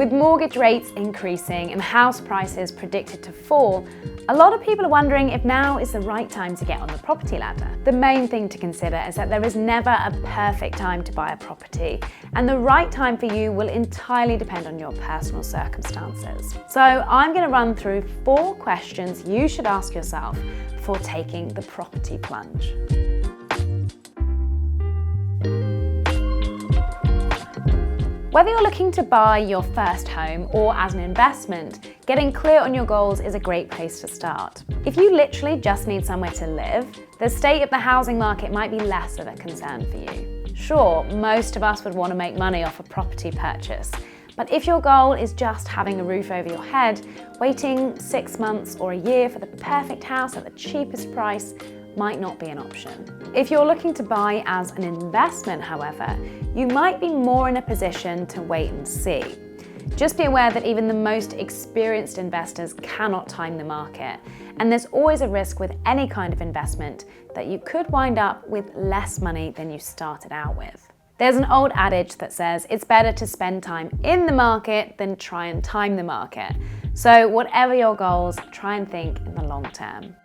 With mortgage rates increasing and house prices predicted to fall, a lot of people are wondering if now is the right time to get on the property ladder. The main thing to consider is that there is never a perfect time to buy a property, and the right time for you will entirely depend on your personal circumstances. So I'm going to run through 4 questions you should ask yourself before taking the property plunge. Whether you're looking to buy your first home or as an investment, getting clear on your goals is a great place to start. If you literally just need somewhere to live, the state of the housing market might be less of a concern for you. Sure, most of us would want to make money off a property purchase, but if your goal is just having a roof over your head, waiting 6 months or a year for the perfect house at the cheapest price might not be an option. If you're looking to buy as an investment, however, you might be more in a position to wait and see. Just be aware that even the most experienced investors cannot time the market, and there's always a risk with any kind of investment that you could wind up with less money than you started out with. There's an old adage that says it's better to spend time in the market than try and time the market. So whatever your goals, try and think in the long term.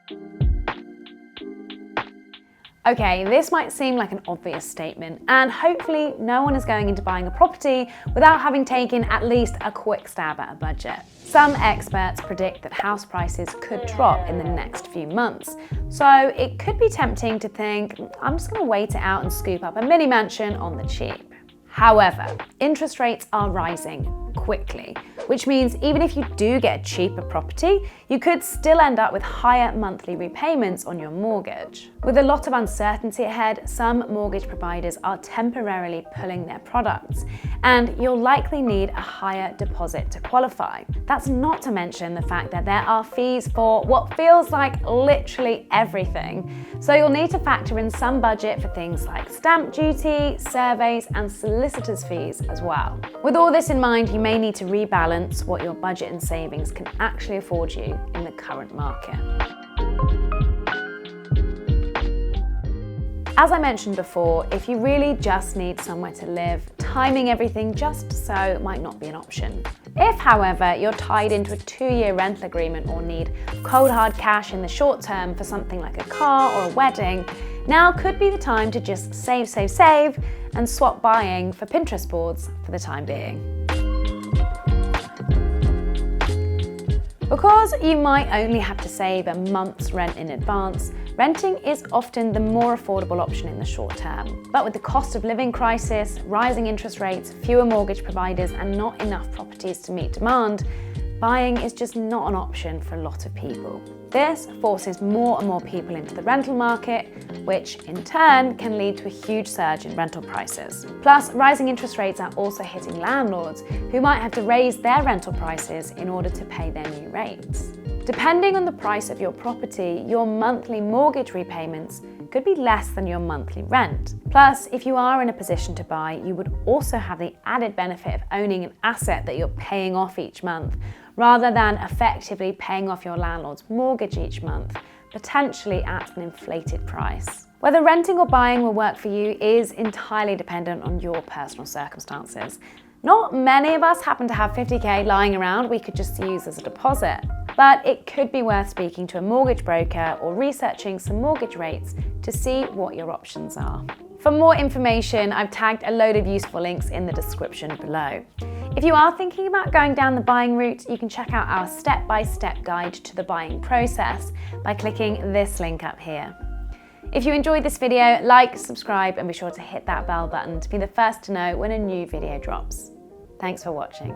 Okay, this might seem like an obvious statement, and hopefully no one is going into buying a property without having taken at least a quick stab at a budget. Some experts predict that house prices could drop in the next few months, so it could be tempting to think, I'm just going to wait it out and scoop up a mini mansion on the cheap. However, interest rates are rising quickly, which means even if you do get a cheaper property, you could still end up with higher monthly repayments on your mortgage. With a lot of uncertainty ahead, some mortgage providers are temporarily pulling their products, and you'll likely need a higher deposit to qualify. That's not to mention the fact that there are fees for what feels like literally everything. So you'll need to factor in some budget for things like stamp duty, surveys, and solicitor's fees as well. With all this in mind, you may need to rebalance what your budget and savings can actually afford you in the current market. As I mentioned before, if you really just need somewhere to live, timing everything just so might not be an option. If, however, you're tied into a 2-year rental agreement or need cold hard cash in the short term for something like a car or a wedding, now could be the time to just save and swap buying for Pinterest boards for the time being. Because you might only have to save a month's rent in advance, renting is often the more affordable option in the short term. But with the cost of living crisis, rising interest rates, fewer mortgage providers, and not enough properties to meet demand, buying is just not an option for a lot of people. This forces more and more people into the rental market, which in turn can lead to a huge surge in rental prices. Plus, rising interest rates are also hitting landlords who might have to raise their rental prices in order to pay their new rates. Depending on the price of your property, your monthly mortgage repayments could be less than your monthly rent. Plus, if you are in a position to buy, you would also have the added benefit of owning an asset that you're paying off each month, rather than effectively paying off your landlord's mortgage each month, potentially at an inflated price. Whether renting or buying will work for you is entirely dependent on your personal circumstances. Not many of us happen to have 50k lying around we could just use as a deposit, but it could be worth speaking to a mortgage broker or researching some mortgage rates to see what your options are. For more information, I've tagged a load of useful links in the description below. If you are thinking about going down the buying route, you can check out our step-by-step guide to the buying process by clicking this link up here. If you enjoyed this video, like, subscribe, and be sure to hit that bell button to be the first to know when a new video drops. Thanks for watching.